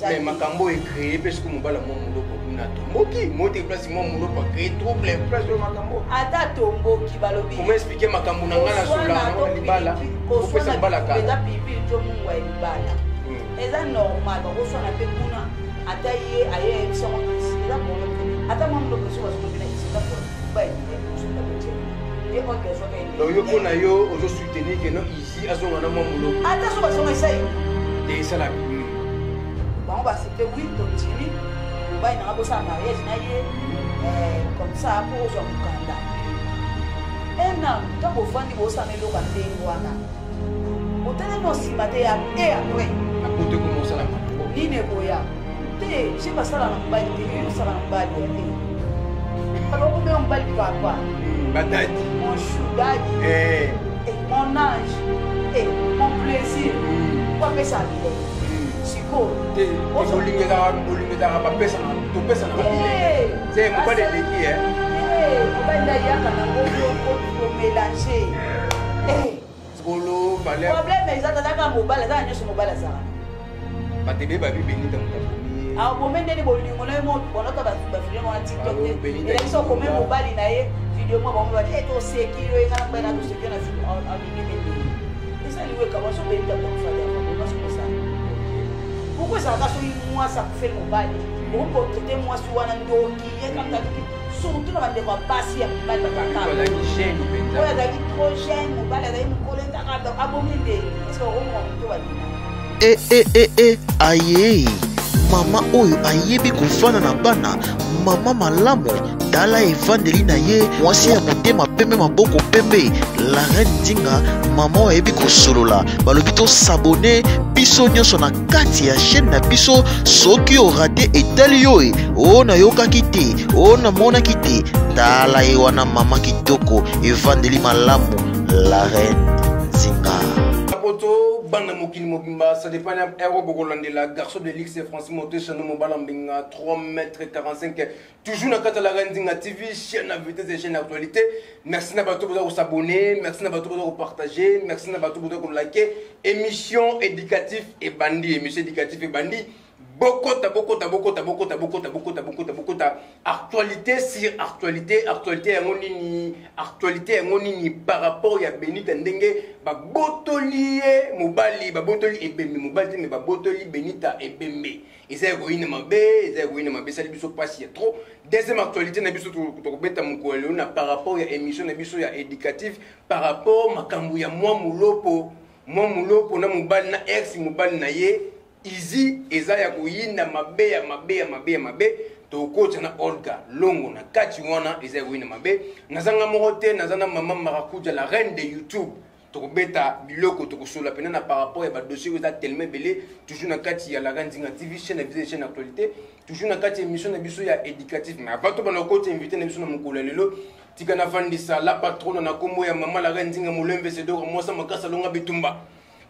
Mais Makambo est créé parce que mon bala mon muloko na tomboki monte place mon muloko créé trouble place de Makambo ata tomboki balobi comment expliquer Makambo na ngana sola na libala pour faire ça bala ka beta pipi to mungwa libala eza normal ba ko sona pe kuna ata ye aye so mo eza mo ata mo muloko so so bina isa ko ba ye ko ke so ke donc yo pona yo ozo soutenir que non ici azonga na mon muloko ata so ba so ngai sai et ça la bon bah c'était oui donc Jimmy on va y avoir ça mariage naie comme ça pour jouer au Canada et non tant au fond du boss à l'élo quand t'es wana au téléphone si maté à et après à côté comment ça la ni ne boya té j'ai pas ça là en bas de ça là en bas de alors on met en bas de papa badadi mon chou daddy et mon ange et mon plaisir quoi fait ça bolingi kaka bapesa topesa na mabile c'est mobali eleki mobali yaka nango komélange sikolo problème eza kaka mobali eza nyonso mobali azala batebe babibeni ntango abome ndeni bolingo na ye bonota bafilme mwana tiktok te elakisa okome mobali na ye video mwa bango bati toseki yo engana mbai na toseki na abingemende esaliwe kama sobelita kofaaaaa pourquoi ça va sur moi ça fait mon bail on peut traiter moi sur un ndoki et comme ça surtout dans les passer à bail papa la hygiène ouais la vie trop jeune mon bail là il me colle dans abominé est-ce que on va aye mama oyo ayebi kofana na bana mama malamu tala evandeli na ye mwasi ya motema pembe maboko pembe la reine Nzinga mama oyo ayebi kosolola balobi to s'abonner biso nyonso na kati ya chaîne na biso soki orate etali yo o nayokaki te o namonaki te tala ye wana mama kitoko evandeli malamu la reine Nzinga banda mokili mobimba ça dépend héros bokolandela garçon de l'X Francis Moté chano mobala mbinga 3m45 toujours na kata la Reine Nzinga TV chaîne à vitesse et chaîne d'actualité merci na bato pour s'abonner merci na bato pour partager merci na bato pour liker émission éducative et bandi Bokota actualité sur actualité ngonini par rapport ya Benita ndenge ba botoli mobali ba botoli ebembe mobali mais ba botoli Benita ebembe eza héroïne mabe ça biso passe ya trop deuxième actualité na biso to beta mukolo na par rapport ya émission na biso ya éducative par rapport makambu ya moi mulopo na mobali na ex mobali na ye Izi eza ya kuyinda mabe to coach na Olga longo na kati wana eza ya kuyinda mabe nazanga morote nazana mama marakuja la reine de YouTube to beta biloko to kosola pena na par rapport ya ba dossier eza tellement belé toujours na kati ya la Reine Nzinga TV chaîne actualité toujours na kati émission na biso ya éducatif mais avant to bana coach invité na biso na mukolo lelo tika na fandisa la patronne na kombo ya mama la Reine Nzinga molembe sedoro moi ça makasa longa bitumba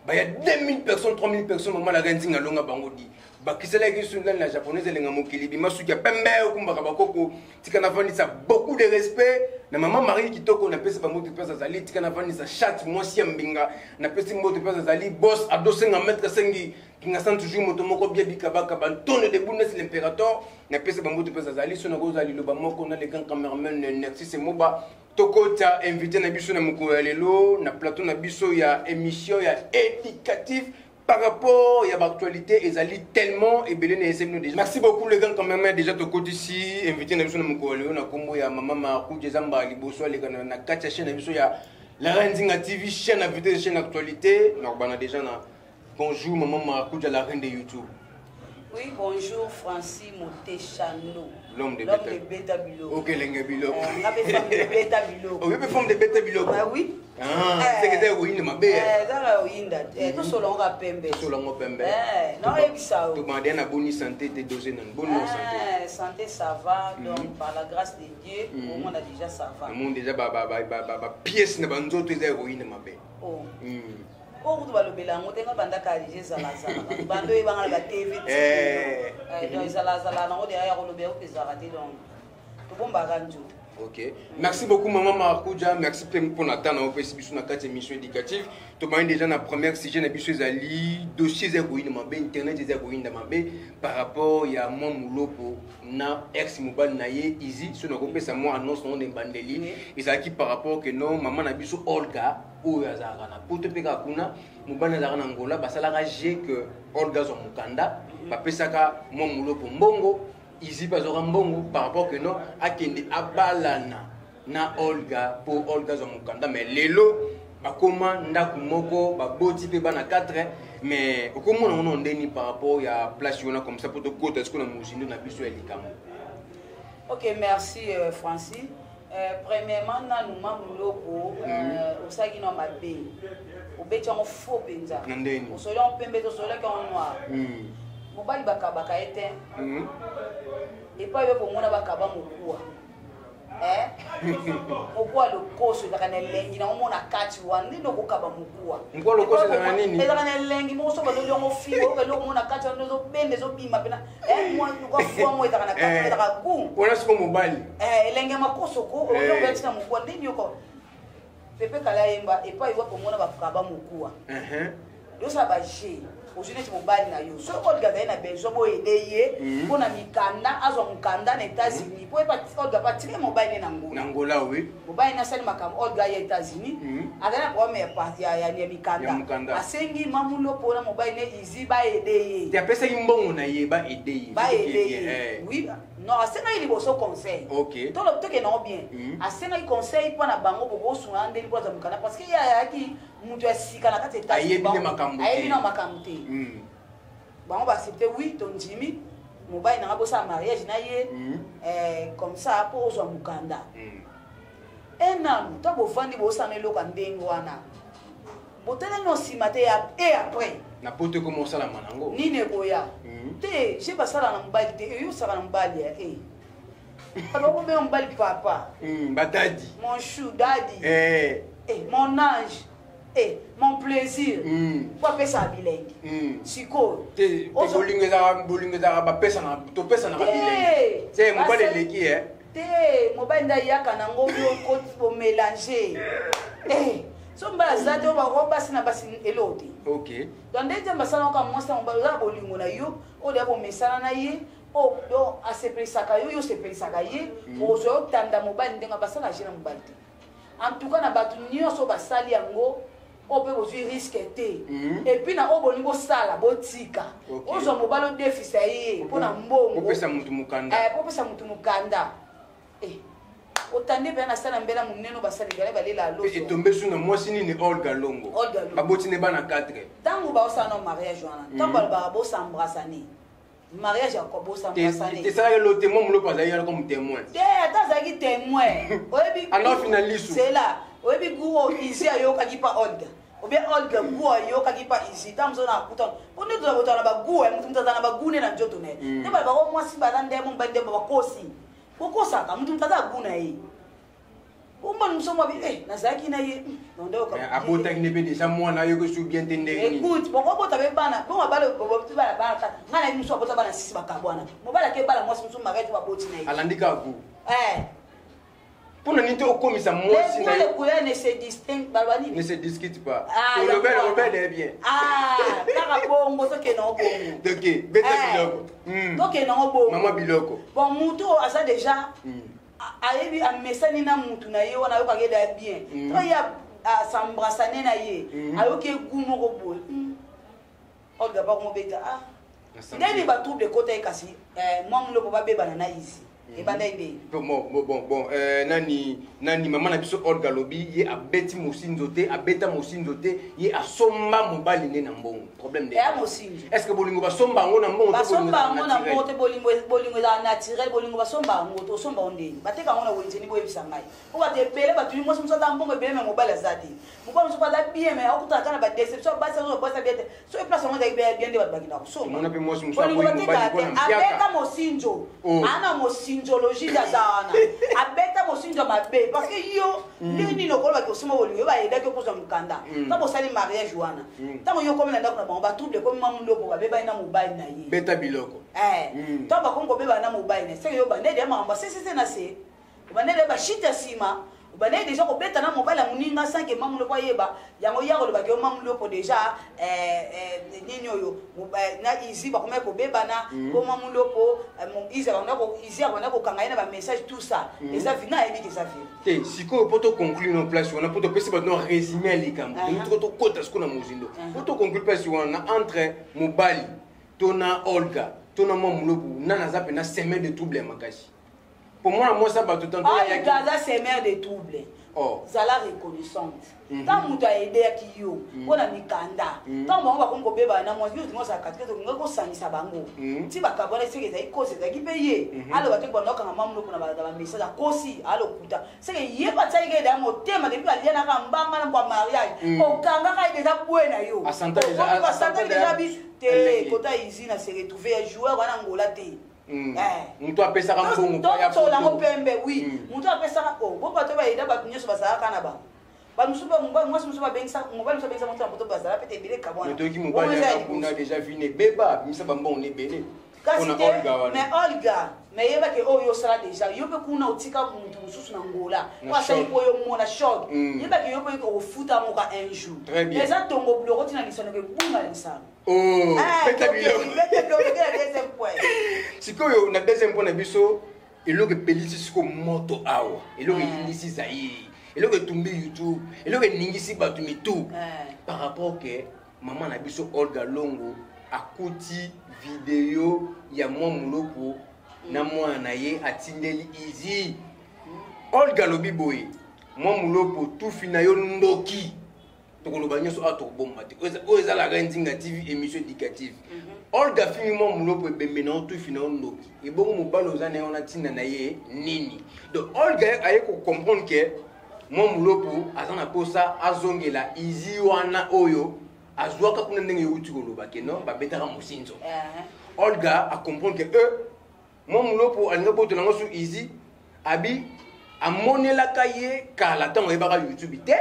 il y a 2000 personnes, 3000 personnes, maman la Reine Nzinga longa bangodi. Bakisela qui sont dans la japonaise lenga mokili bima suki pembe kumba kabakoko tika na vandi ça beaucoup de respect na maman Marie kitoko na pesa bango pesa zali tika na vandi ça chat moi si mbinga na pesa mbote pesa zali boss ado 5 mètres sengi kinga sant toujours moto moko bien bikabaka ban tonne de bounes l'impérateur na pesa bango pesa zali sona go zali loba moko na les grands cameraman Nexus et Moba Tokota invité na biso na mukolo lelo na plateau na biso ya émission ya éducatif par rapport à l'actualité ezali tellement et belé na déjà. Merci beaucoup les gars quand même déjà Tokota ici invité na biso na mukolo na kombo ya mama Maku Jezamba liboso les gars na kacha chaîne na biso ya la Reine Nzinga TV chaîne invité chaîne actualité na bana déjà na bonjour maman Maku la reine de YouTube. Oui, bonjour Francis Moté Chano. L'homme de Beta Bilo. Ok, l'homme Bilo. On avait femme de Beta Bilo. On avait femme de Beta Bilo. Ah oui. Ah, c'est que t'es héroïne, ma belle. Dans la Winda. Tout selon la Pembe. Selon la Pembe. Non, et ça. Tu m'as dit une bonne santé, t'es dosé dans une bonne santé. Santé, ça va. Donc, par la grâce de Dieu, au monde a déjà ça va. Le monde déjà, pièce, n'est pas nous autres, t'es héroïne, ma belle. Oh. Oh, tu vas le bélango, tu vas banda kalige zalazala. Bando e banga la TV. Donc zalazala na o derrière le béo que zarati donc. Tu bomba ganjo. Ok. Merci beaucoup, Maman Marakuja. Merci pour Nathan. On peut essayer une émission éducative. Tu m'as déjà la première sujet de Ali, dossier zéroïne, internet zéroïne par rapport à mon moulot pour na ex mobile naie easy. Si on a coupé ça, moi annonce non des bandeli. Et ça qui par rapport que non, maman n'a biso Olga ou Yazarana. Pour te payer kuna, mobile Yazarana Angola, bah ça l'a ragé que Olga son mukanda. Bah pesaka mon moulot pour Mbongo. Ici pas mbongo par rapport que non akende abalana na Olga pour Olga Zomukanda mais lelo bakoma ndaku moko baboti pe bana 4 mais comment on ndeni par rapport ya place yona comme ça pour te côté est-ce qu'on a musindo na biso elikamo. OK, merci Francis. Premièrement na nous mamuloko osaki no mabe obeti en faux penza o solo on pembe to solo ka on noir mobali bakabaka ete et pas pour mona bakaba mokua mokua lokoso da kana lengi na mona kati wan ni loko kaba mokua mokua lokoso da nini da kana lengi mo so ba lo ngo fiwo ba lo mona kati wan zo bende zo bima pena mo ko fwa mo da kana kati da ka gu ona siko mobali lengi makoso ko o lo beti na mokua ndini yoko pepe kala yemba et pas pour mona bakaba mokua yo sa ba je aujourd'hui mobali na yo so Olga na besoin bo aider pour na mikanda azo mukanda na États-Unis pour pas Olga pas tirer mobali na Angola oui mobali na sali makam Olga ya États-Unis agana kwa me parti ya mikanda asengi mamulo pour na mobali na izi ba aider ya pesa imbongo na ye ba aider oui non asenga ili boso conseil OK to lo teke non bien asenga i conseil pour na bango bobo suande ili pour za mukanda parce que ya ki mutu asika na kati États-Unis ayebi na makambo bango ba accepter oui ton Jimmy mobile na bosa mariage na ye comme ça pour zo mukanda to bo fandi bo sa melo kan dengo wana botela no simate ya et après na pote commencer la manango ni ne goya te je pas ça na mobile te yo ça na mobile ya alors on met mobile papa badadi mon chou daddy mon ange mon plaisir pour pesa bilengi siko te bolingo za ba pesa na to pesa na bilengi c'est mobile leki te mobile nda yaka na ngoyo ko bo mélanger so mbala zate o ba roba sina basi eloti OK donc ndete mbasana ka monster mobile za bolingo na yo o de bo mesana na ye o do asepelisa yo sepelisa ye o so tanda mobile ndenga basana jina mobile en tout cas na batu nyonso basali yango on peut aussi risquer et puis na obolingo sala botika ozo mobalo déficit yi pona mbongo opesa mutu mukanda popesa mutu mukanda otande pe na sala mbela muneno basali gale balela lo et tomber sur na mwasi ni Olga Longo baboti ne bana 4 tango ba osana mariage wana tango ba bo s'embrassani mariage ko bo s'embrassani te ça le témoin mulo pas d'ailleurs comme témoin ta zaki témoin oyebi alors finaliste c'est là oyebi guo ici ayo kakipa Olga ou bien Olga guo ayo kakipa ici tamzo na kuton pour nous doit botana ba guo mutu mtazana ba gune na njoto ne te ba ko mwasi ba ndé mo bande ba kosi ko saka mutu mtaza guna yi umba msomo bi na zaki na ye ndo ko abota ki nebe déjà moi na yo ko sou bien tendé ni écoute bon ko bota be bana bon ba le bo tu ba ba ngana ni mso bota bana sisi bakabwana mo bala ke bala mwasi mso magati ba boti na yi alandika ku pour ne pas commis à moi si les couleurs ne se distinguent pas ne se discute pas le rebelle est bien par rapport au moto que non bon donc beta biloko donc non bon maman biloko bon muto asa déjà ayebi a mesani na mutu na ye wana yo kageda bien to ya s'embrasser na ye ayo ke gumo ko boy Olga ba ko beta ndeni ba trouble côté kasi moi mulo ba beba na ici et bandende bon nani maman na biso Olga lobi ye abeti mosinzo te abeta mosinzo te ye asomba mobali ne na mbongo problème de mosinzo est-ce que bolingo ba somba ngo na mbongo ba somba ngo na mbongo te bolingo za naturel bolingo ba somba ngo to somba ondeni bateka ngo na wenjeni bo ebisa ngai o ba te pele ba tuli mosi mosata mbongo bele me mobali azati mobali so pas bien mais akuta kana ba déception ba ça so pas bien so e place ngo za bien de ba bakina ko so mona pe mosi musa bolingo ba ko na abeta mosinzo ana mosinzologie dazana abeta mosinzo mabe parce que yo nini lokola ba kosoma bolingo ba yeda ke ko zo mukanda ta bo sali mariage wana ta yo comme na ndako na ba trouble comme mamu loko ba beba na mobile na ye beta biloko to ba kongo beba na mobile na se yo ba ne de mamba se na se banele ba shita sima banele déjà ko beta na mobile ya muninga sans que mamulo kwa yeba yango yako ba ke mamulo po déjà nini oyo na ici ba komeka ko bebana ko mamulo po ici ba ko kangana ba message tout ça et ça vina ebi que ça vient siko poto conclure no place on a poto pesi ba no résumer les camps nous to kota ce qu'on a mozindo poto conclure place on a entre mobali tona Olga tona mamulo po nana zape na semaine de trouble makashi. Pour moi, ça va tout le temps. Gaza, c'est mère de troubles. Ça la reconnaissante. Tant que tu as aidé à qui yo, on a mis Kanda. Tant que on va comme bébé, on a mangé, on a quatre, on a sani sabango. Si va cabane, c'est que cause, c'est qui paye. Alors, tu vas donc quand maman nous a dans message à Kosi, alors putain. C'est que hier pas ça il y a un thème depuis à Liana Rambama pour mariage. Au Kanga il déjà buena yo. À Santa déjà te kota izina se retrouver joueur en Angola te. Mutu apesa ka mbongo pa ya to la mopembe oui mutu apesa ka ko bo bato ba ida ba nyoso basala kana ba ba musuba mba mwasi musuba bengisa mobile musuba bengisa mutu poto basala pete bile kabona mutu ki mobile on a déjà vu ne beba misa ba mbongo ne bele on a Olga mais yeba ke oyo sala déjà yope kuna utika mutu mususu na Angola kwa sa ipo yo mona short yeba ke yope ko futa moka un jour les atongo bloro tina lisano ke bunga lisano peta bilo sikoyo na deuxième point na biso eloko pelisi siko moto awa eloko indisi zayi eloko tumbi YouTube eloko ningisi batu mitu par rapport que maman na biso Olga Longo akuti video ya mwa muloko na mwa na ye atindeli izi Olga lobiboye mwa muloko tu fina yo ndoki tokoloba nyoso atobomba te oza la Nzinga TV émission éducative Olga fini mwa muloko ebembe na tu fina yo ndoki ebongo mobalo oza na yo na tinda na ye nini donc Olga aye ko comprendre que mwa muloko azana posa azongela izi wana oyo azwaka kuna ndenge yuti koloba ke no babetaka mosinzo Olga a comprendre que mwa muloko alinga boto nango su izi abi amonela kaye kala tango yebaka YouTube te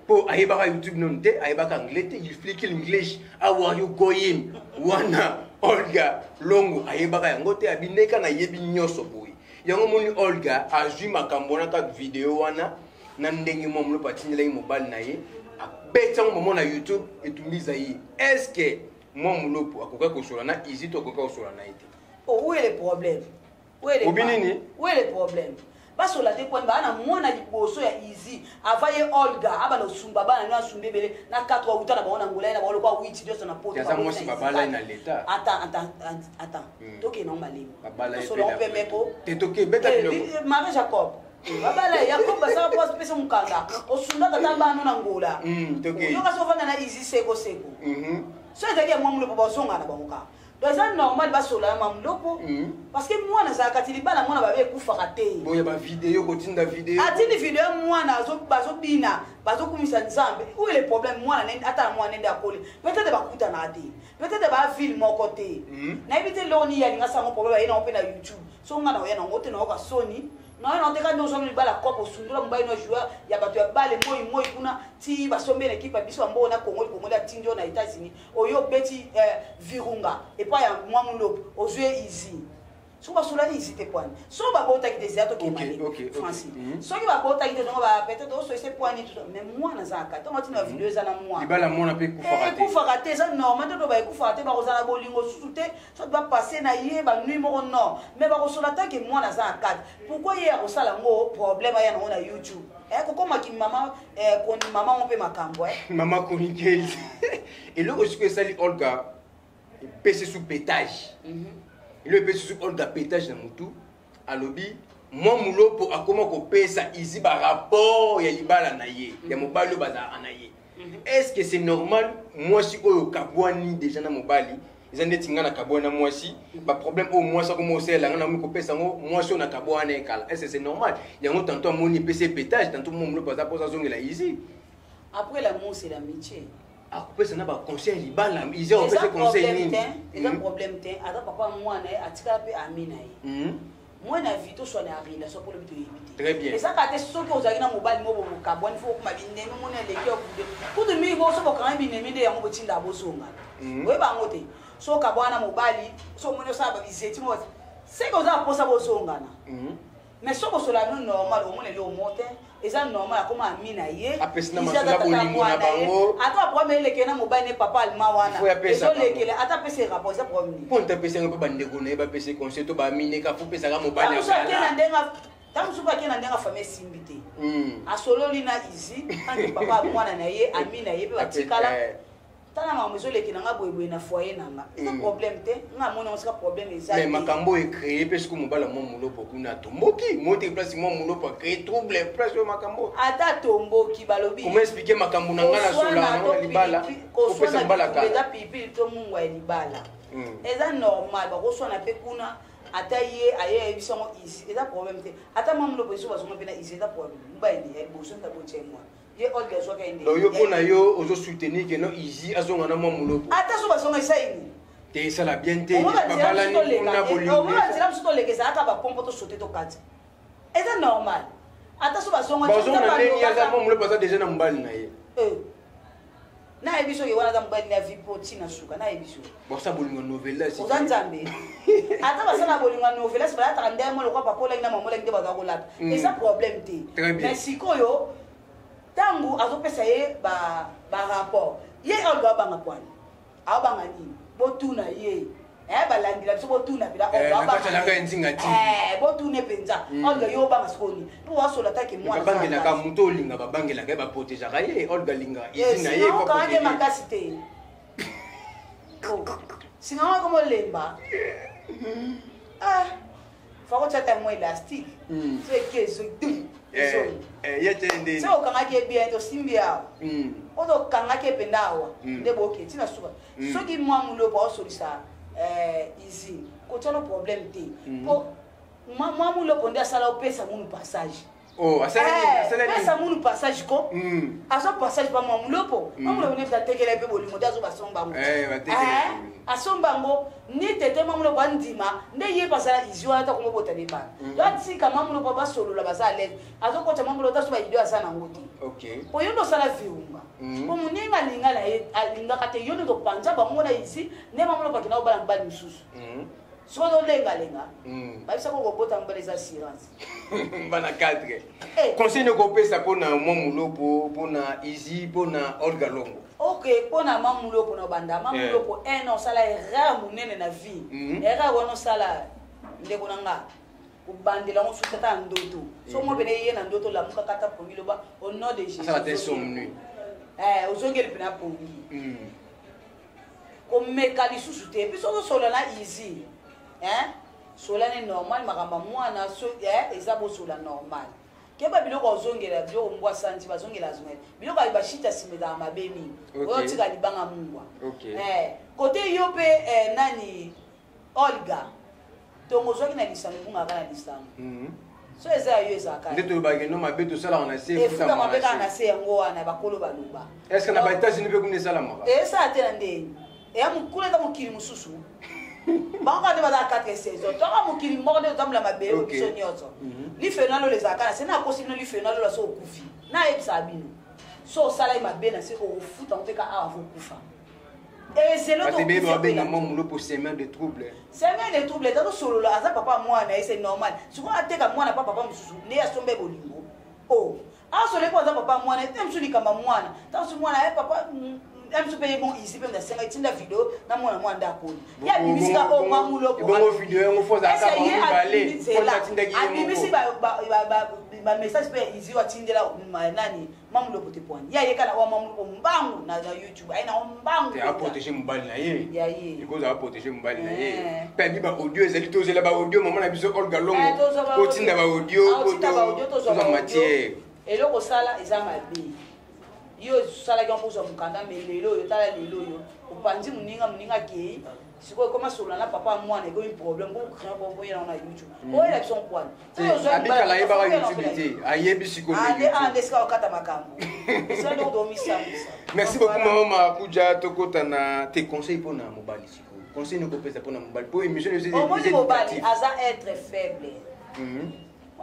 po ayebaka YouTube non te ayebaka anglais te il flique l'English how are you going wana Olga Longo ayebaka yango te abineka na yebi nyoso boy yango moni Olga azwi makambo na ka video wana na ndenge mwa muloko atinela mobile na ye abeta mo na YouTube etumbiza yi est-ce que mwa muloko akoka kosola na izi to akoka kosola na ite où est le problème où est le problème parce que la dépend ba na mwana liboso ya izi avaye Olga aba no sumba bana na sumbebele na 4 wa utana ba na ngula na ba lo kwa 8 dio na poto ba mosi babala na l'état attends toke na malimo babala so lo pe mepo te toke beta biloko Marie Jacob babala Jacob ba kwa pesa mukanda osunda katamba no na ngula toke yo ka so fana na izi seko so eza ya mwamulo po bazonga na bango donc c'est normal basola mamuloko parce que moi na za katili bana mwana babe kufaka te boya ba vidéo kotinda vidéo atindi vidéo mwana bazobina bazokumisa nzambe où est le problème mwana nende ata mwana nende akoli peut-être bakuta na ate peut-être ba film moko te na ibite loni ya linga sango problème ina open na YouTube so ngana oyana ngote na oka Sony non te ka ndo so mbala kwa posundula mbayi no joueur ya bato ya bale moi kuna ti basombe l'équipe biso ambo na Congo la tindio na États-Unis oyo beti virunga et pas ya mwamulo ozwe izi so basola izi te kwani so babota ki des ato kemali Francis so ki babota ki donc ba peut-être so ese point tout mais moi na zaka to matina vidéo za na moi ibala mona pe kufaka te ça normal to ba kufaka te ba kozala bolingo susu te ça doit passer na ye ba numéro non mais ba kosola ta ke moi na zaka pourquoi hier osala ngo problème ya na YouTube kokoma ki mama koni mama on pe makambo mama koni gel et le aussi que sali Olga pèse sous pétage il pèse sous Olga pétage na mutu alobi moi mulopo akoma ko pesa ici ba rapport ya libala na ye ya mobali baza na ye est-ce que c'est normal moi si oyo kabwani déjà na mobali ezande tingana kabwana moi si ba problème au moi ça comme osela ngana mu ko pesa ngo moi si on a kabwana ekala est-ce que c'est normal yango tantôt moni pèse pétage tantôt mon mulopo baza posa zongela ici après l'amour c'est l'amitié akupesa na ba conseil libala ils ont fait conseil nini ils ont problème te ata papa moi na atika pe amina yi moi na vie to so na arina so pour le biti très bien et ça ka te so ko zaki na mobile mo bo ka bon faut kuma binemi mo na leki okude pour de mi bo so ko kan binemi de yango botinda bozonga we ba ngote so ka bwana mobile so mo no sa ba bizeti mo c'est ko za posa bozonga na mais ce que cela est normal, au moins les monte, et ça normal comme ami na ye. Apesina masala bolingo na bango. Attends, problème le kena mobile ne papa allemand wana. Et so le kele attends pese rapport ça problème. Pour te pese ngapa bandeko na ba pese conseil to ba mine ka fu pesa ka mobile. Tant que pas kena ndenga famille simbité. A solo lina easy, tant papa mwana na ye, ami na ye pe batikala. Tana mamuzo le kena ngabwe na foyer nanga. C'est un problème te. Nga mona on sera problème exact. Mais makambo est créé parce que mobile mo mulo beaucoup na tomboki. Monte place mo mulo pour créer trouble presque makambo. Ata tomboki balobi. Comment expliquer makambo na ngana sola na libala? Ko pesa mbala ka. Eza pipi to mungu ya libala. Eza normal ba ko sona pe kuna ata ye aye ebisongo ici. Eza problème te. Ata mamulo poso ba soma pe na ici eza problème. Mba indi ya boso ta boche moi. Ye olga zo ka indi. Yo pona yo ozo soutenir que no easy azonga na mo mulo. Ata so ba songa isaini. Te ça la bien te papa la ni na bolingo. On va dire que le que ça aka ba pompo to sauter to kati. Eza normal. Ata so ba songa ba songa ndeni ya za mo mulo pasa déjà na mbali na ye. Na ebiso ye wana za mbali na vipo tina suka na ebiso. Bo sa bolingo novela si. Ozanzambe. Ata ba sana bolingo novela si ba ta ndé mo lokwa papa la na mama la ngde ba za kolata. Et ça problème te. Mais sikoyo tangu azopesa ye ba rapport. Ye olga banga kwani. Abanga nini? Botuna ye. Balandila biso botuna bila botune penza. Olga yo banga skoni. Po wasola take mwana. Babangela ka muto linga babangela ka ba protéger ka ye olga linga. Izina ye ko protéger. Makasite. Sinon comme lemba. Faut que moi élastique. C'est que c'est au kanake bien to simbia. Odo kanake pendawa. Ndeboke tina suba. Soki moi mulo ba solisa easy. Ko tolo problème te. Po moi mulo ponda sala opesa munu passage. Oh, pesa munu passage ko. Aso passage pa moi mulo po. Mulo ne ta tekele pe bolimo dazo basomba. Asombango ni tete mamulo bandima nde ye pasala izio ata ko mobota de ba lati ka mamulo baba solo la bazale azoko cha mamulo taso ba idio asana ngoti okay po yondo sala viumba po muninga linga la linga kate yondo to panja ba mona ici ne mamulo ba kina obala mbali msusu so do lenga ba bisa ko bota mbali za assurance bana 4 conseil ko pesa pona mamulo pona ici pona Olga Longo. Ok, pour na mamulo pour na banda mamulo pour un an sala erreur munene na vie erreur wono sala ndeko nanga ubandela ngo sutata ndoto so mo bene ye na ndoto la muka kata pongilo ba au nom de Jésus ça la somnu ozongeli pena pongi ko mekali susute puis so solo na easy sola ne normal makamba mwana so ezabo sola normal keba biloko ozongela bio mbwa santi bazongela zongela biloko ayibashita simeda mabemi oyotika libanga mungwa kote yo pe nani Olga tongo zoki na lisango bunga kana lisango so eza yo ezaka ndeto bagé no mabeto sala na se futa mabeka na se yango wana bakolo baluba est-ce que na ba États-Unis pe kune sala maka esa te na ndeni mukule ta mukili mususu banga de bada 4 saisons toka mukili moko de tamla mabelo biso nyoto li fenalo les akana c'est na possible li fenalo la so okufi na ebsabino so sala mabena c'est au foot en fait ka avant kufa et c'est l'autre bébé doit bien mamulo pour semer de troubles semer de troubles dans solo la za papa mwana c'est normal souvent ateka mwana papa mususu ne ya sombe bolingo oh aso le kwa za papa mwana temsuli kama mwana tansu mwana papa amso paye bon ici pe ndasenga itinda video na mwana mwanda akoni ya bibisika o mamulo ko bon video ngo foza ka ba balé ko tatinda ki bibisi ba message pe izi watindela nani mamulo pote point ya yeka na wa mamulo mbangu na YouTube aina mbangu ya protéger mbali na ye ya ye iko za protéger mbali na ye pe bi ba audio ezali tozela ba audio maman na biso Olga Longo ko tinda ba audio ko to matière eloko sala eza mabe yo sala kwa mpozo mukanda melelo yo tala lelo yo upanzi muninga ke siko koma sola na papa mwana ko problème ko créer ko yena na YouTube o election point so abika la yeba YouTube te ayebi siko ande ska okata makambo ça donc domisa merci beaucoup maman kuja tokota na tes conseils pour na mobali siko conseil ne ko pesa pour na mobali pour émission de mobali aza être faible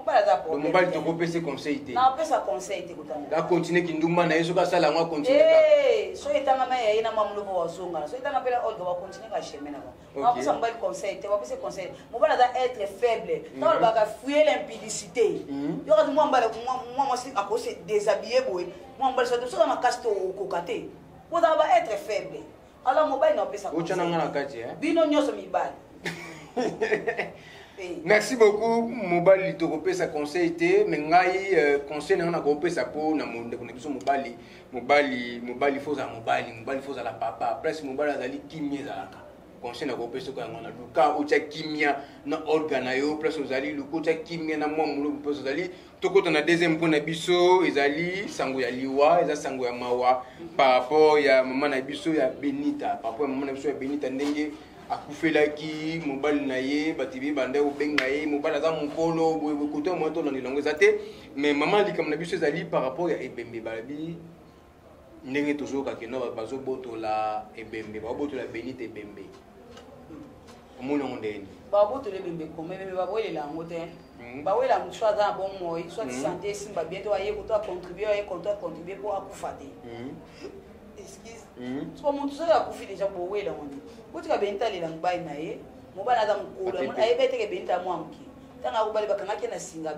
mobali aza problème mobali tokopesa conseil te na opesa conseil te kotanga da continue kindumba na yeso kasala ngo continue so etanga ma yaye na mamulo bo wazonga so etanga pela olga ba continue ka chemin na ba na opesa mobali conseil te opesa conseil mobali aza être faible tant ba ka fuyer l'impudicité yo ka moi mbala moi si a se déshabiller boy moi mbala so na makasto kokate ko da ba être faible alors mobali na opesa conseil ochana ngana kati bino nyoso mibali. Merci beaucoup mobali tokopesa conseil te mais ngai conseil na kopesa po na monde ko biso mobali foza mobali foza la papa presque mobali azali kimia zalaka conseil na kopesa ko ngana luka ucha kimia na organa yo presque ozali lukucha kimia na mwa mulo presque ozali tokota na deuxième point na biso ezali sango ya liwa eza sango ya mawa par rapport ya mama na biso ya Benita par rapport ya mama na biso ya Benita ndenge akufelaki mobali na ye batibi bande obenga ye mobali aza mokolo boye koto moto na nilongo ezate mais maman likam na biso ezali par rapport ya ebembe balabi ndenge tozoka keno bazobotola ebembe babotola Benita ebembe omona ndeni babotola ebembe comme ebembe baboyelela yango te bawela mutu aza na bon moi soit santé esimba bien to aye koto acontribuer po akufa te excuse so mutu so akufi déjà bowela ngondi kutika Benita lela mobali na ye mobali aza mokolo ayebeteke Benita mwanki tanga akubali bakangaki na singa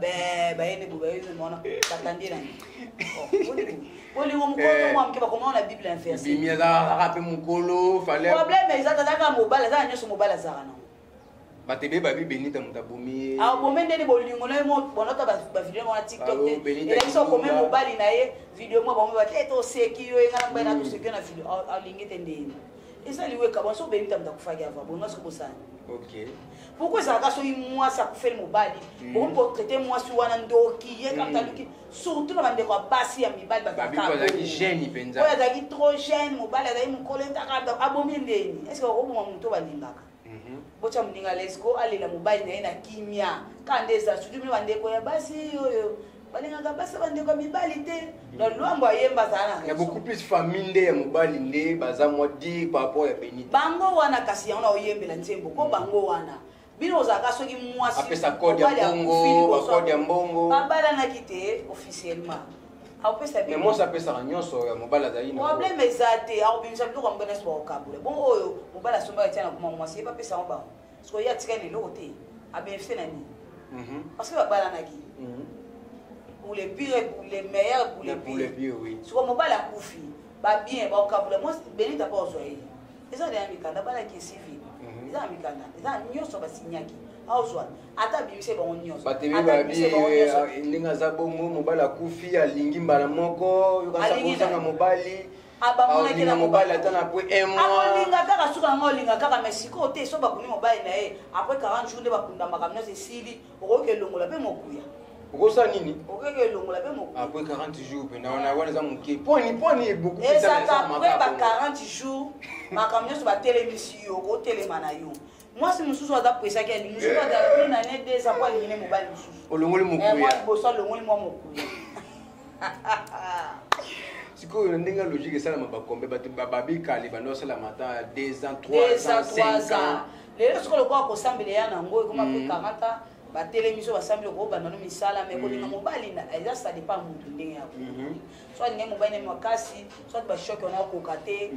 bayene bobayene mona batandi na olingo mokolo mwamke bakomona na Bible inverse bimi aza pe mokolo fallait problème ezata taka mobali aza nyoso mobali azaka na batebe babi Benita mutabomi bombe ndeni bolingo na ye bonota bavideo mona TikTok te elakisa kome mobali na ye video mwa bombe bate toseki yo engana mbaya na toseki na video alingi te ndeni ezali weka bon so Benita mtakufaki ava bon nosko bosani OK pourquoi ça ka so moi ça ku faire mobali bon pour traiter moi sur wana ndoki ye quand taluki surtout na bande ko basi ya mibali bataka ba zaki jeune penza ko zaki trop jeune mobali azali mukolenta ka abomi ndeni est-ce que ko mo muto balingaka bocha mninga lesko alela mobali na ye na kimia kandeza sudumi bande ko ya basi oyo balingaka basi bande ko mibali te na lwambo ayemba sana ya beaucoup plus famille ya mobali nde baza modi par rapport ya Benita bango wana kasi yana oyembela nzembo ko bango wana bino ozaka soki mwasi apesa code ya bongo code ya mbongo babala na kite officiellement apesa mais moi ça pesa nyonso ya mobala za ina problème ezate a obimisa biloko mbona so okabule bon oyo mobala somba tiana kuma mwasi ba pesa ba so ya tika ni lote abefse nani parce que babala na ki pour les pires pour les meilleurs pour les pires oui so mobala kufi ba bien ba okabule moi Benita pas ozoye eza de amikanda bala ki civil eza amikanda eza nyoso basinyaki awzwa ata bimise ba nyoso batemi ba bi ndinga za bongo mobala kufi alingi mbala moko yokasa kozanga mobali abamona kina mobali atana po un mois akolinga kaka suka ngolinga kaka mesiko te so bakuni mobali na ye après 40 jours de bakunda makamna sili okoke longola pe mokuya okosa nini okoke longola pe mokuya après 40 jours pe na wana za muke poni beaucoup plus ça après ba 40 jours makamna so ba télémission ko télémana yo moi si mususu aza presa ke ni mususu aza na ne des apa ni mobali mususu olongoli mokuya moi boso longoli mo mokuya sikoyo ndinga logique ça la mabakombe babikali banosala mata 2 ans 3 ans 5 ans lelo sikoyo ko akosambela ya nango ekoma pe 40 batelemiso basambela ko bandano misala mais ko linga mobali na eza ça dépend mutu ndenge yako soit ndenge mobali na makasi soit ba choc on a kokate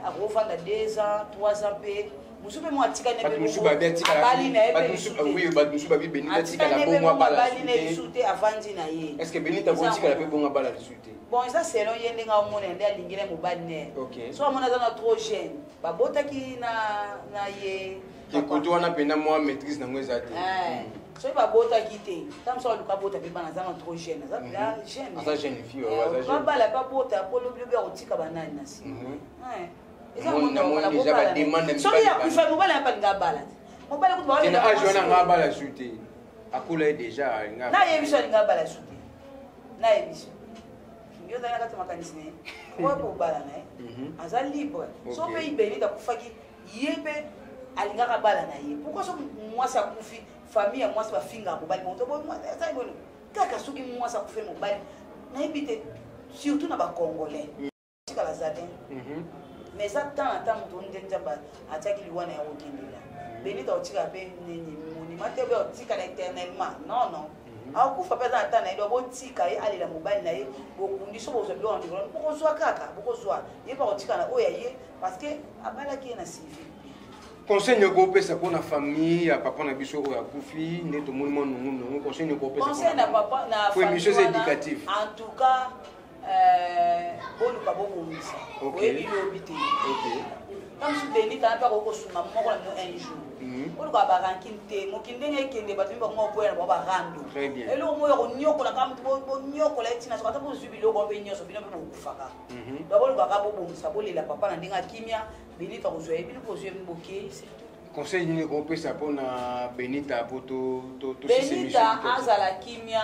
akofanda 2 ans 3 ans pe musupe mo atika ne be musuba bien tika bali na ebe oui musuba bi Benita tika la bongo bala sute avandi na ye est-ce que Benita ko tika la pe bongo bala sute bon ça selon yende nga omona nde alingile mobali ne so amona za na trop jeune babotaki na ye koto wana pena moi maîtrise nango ezate so babotaki te tam so luka bota pe bana za na trop jeune za bila jeune asa jeune fille wa za jeune bala pa bota po lo bio otika banani na si déjà ba demande so ya kufa mobali apa nga bala mobali ko ba na age wana nga bala sute akula déjà nga na yebiso nga bala sute na yebiso yo dana kata makanisi ne ko ko bala na aza libre so pe Benita kufaki yebe alingaka bala na ye pourquoi so mwasi akufi famille ya mwasi bafinga mobali monto bo ça bon kaka soki mwasi akufi mobali na yebite surtout na ba congolais tikala zadin mais ça tant à temps mutu ndenza ba ataki liwana ya okindela Benita otika pe nini monima te be otika éternellement non akufa peza ata na ndo botika ye ali la mobile na ye bokundi so bozo bilo ndiko bokozwa kaka bokozwa ye ba kotika na oya ye parce que abala ki na civil conseil ne kopesa pour la famille ya papa na biso oya kufi ne to monument non conseil ne kopesa conseil na papa na famille éducative en tout cas boluka bobomisa oyebi lobite comme si Denis t'as pas reconstruit maman on a un jour boluka barankin te mokindenge kende batumba ngo boya na baba rando et lo moyo nyoko la kam bo nyoko la tina sokata bo zubilo bo benyoso bino bo kufaka boluka ka bobomisa bolela papa na ndinga kimia Benita kozwa bino kozwa mboke conseil ni kopesa pona Benita poto Benita azala kimia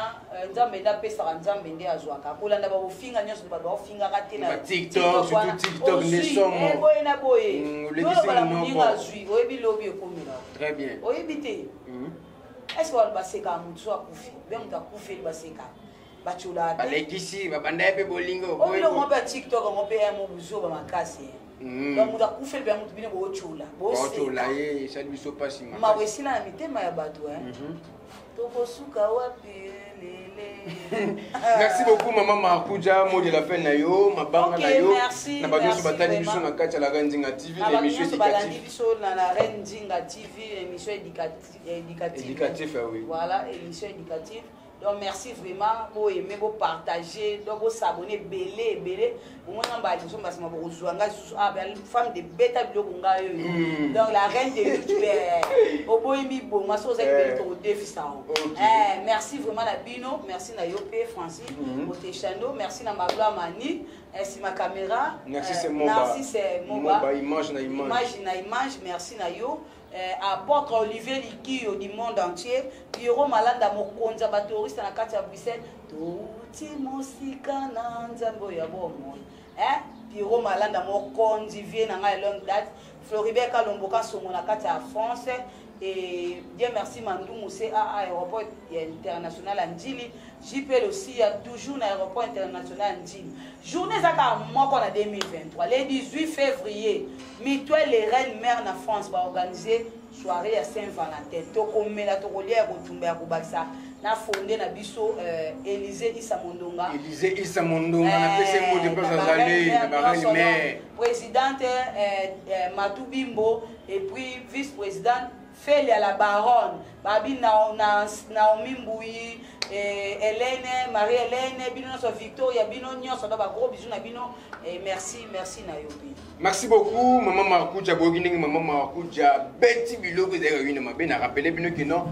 nzambe nda pesa nzambe ndi azwaka kolanda ba bofinga nyoso ba bofinga katena TikTok surtout TikTok ne somo boye na boye le dessin mo zui oyebi lobi ekomela très bien oyebi te est-ce que on baseka mutsu akufi be muta kufi baseka bachula te balekisi babanda pe bolingo oyo mo pa TikTok mo pe mo buzo ba makasi donc muta kufi be mutu bine bo chula bochula ye ça lui so pas si ma wesila na mitema ya bato tokosuka wapi lele. Merci beaucoup maman Marakuja, mot de la fin na yo, mabanga na yo. Na ba biso batali biso na kati la Rendinga TV, émission éducative. Na la Rendinga TV, émission éducative. Oui. Voilà, émission éducative. Donc merci vraiment pour aimer, pour partager, donc pour s'abonner, belé. Pour moi, femme de bêta donc la reine de YouTube. Merci vraiment à Bino, merci à Yopé Francis, Motechando, merci à Magla Mani, merci ma caméra. Merci c'est Moba. Image, merci à Yo. Apôtre Olivier Likio du monde entier, Pierrot Malanda Mokonza Batoriste na kati ya Bruxelles, Touti Mosika na Nzambo ya Bomo. Pierrot Malanda Mokonzi vient na ngai longue date, Floribert Kalomboka somo na kati ya France et Dieu merci Mandou Moussé à aéroport international Andili, JPL aussi a toujours à aéroport international Andili. Journée zaka moko na 2023, le 18 février, Mituel les reines mères na France va organiser soirée à Saint-Valentin. Tokomela tokolia kotumba ya kubakisa na fondé na biso Élysée Issa Mondonga. Élysée Issa Mondonga na pese mo de pas azalé na barani mais présidente Matou Bimbo et puis vice-présidente Feli à la baronne, Babi Naomi Mboui, Hélène, Marie-Hélène, Bino Victoria, Bino Nyon, ça doit gros bisous na Bino et merci Nayobi. Merci beaucoup maman Marakuja Bogining, maman Marakuja Betty Bilo que vous avez eu ma bien à rappeler Bino que non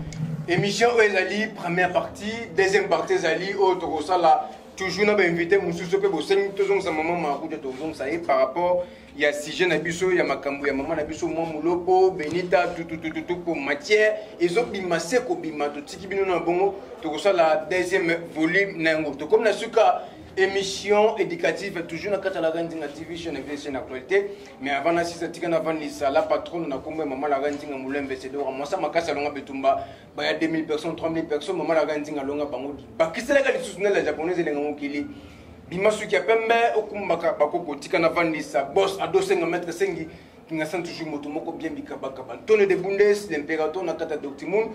émission Ezali première partie, deuxième partie Ezali autre ça là toujours n'a pas invité Moussou Sope Bosseng toujours sa maman Marakuja toujours ça y est par rapport il y a si jeune abisso il y a makambu ya maman abisso moi mulopo Benita tout pour matière ils ont bimasé ko bimato tiki bino na bongo to ça la deuxième volume nango to comme na suka émission éducative toujours na kata la Rendinga TV chaîne actualité mais avant na sisa tika na vanisa la patronne na kombe maman la Rendinga Moulembe c'est donc moi ça makasa longa betumba ba ya 2000 personnes 3000 personnes maman la Rendinga longa bango ba kisela ka lisusuna la japonaise lenga ngokili bimasu ki apembe okumbaka bakoko tika na vanisa boss adosenga maître sengi kinga sant toujours moto moko bien bikabaka Antonio de Bundes l'impérateur na kata Doctimoun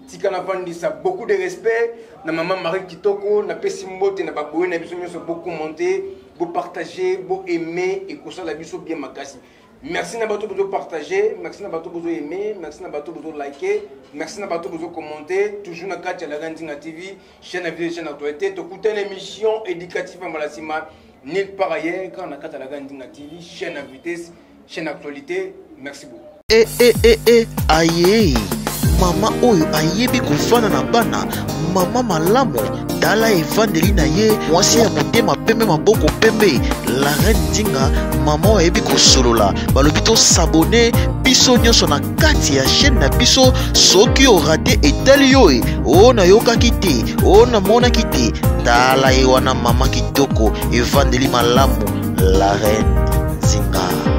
tika na vanisa beaucoup de respect na maman Marie Kitoko na pesi mbote na baboye na biso nyoso beaucoup commenter beau partager beau aimer et ko ça la biso bien makasi. Merci na bato bozo partager, merci na bato bozo aimer, merci na bato bozo liker, merci na bato bozo commenter, toujours na kati la Rendinga TV, chaîne vidéo chaîne actualité, to écouter l'émission éducative en Malasima, nulle part ailleurs quand na kati la Rendinga TV, chaîne à vitesse, chaîne actualité. Merci beaucoup. Aye. Mama oyo ayebi kofana na bana mama malamu tala evandeli na ye mwasi ya motema pembe maboko pembe la reine Ndinga mama oyo ayebi kosolola balobi to s'abonner biso nyonso na kati ya chaîne na biso soki orate etali yo o na yokaki te o na monaki te tala ye wana mama kitoko evandeli malamu la reine Ndinga.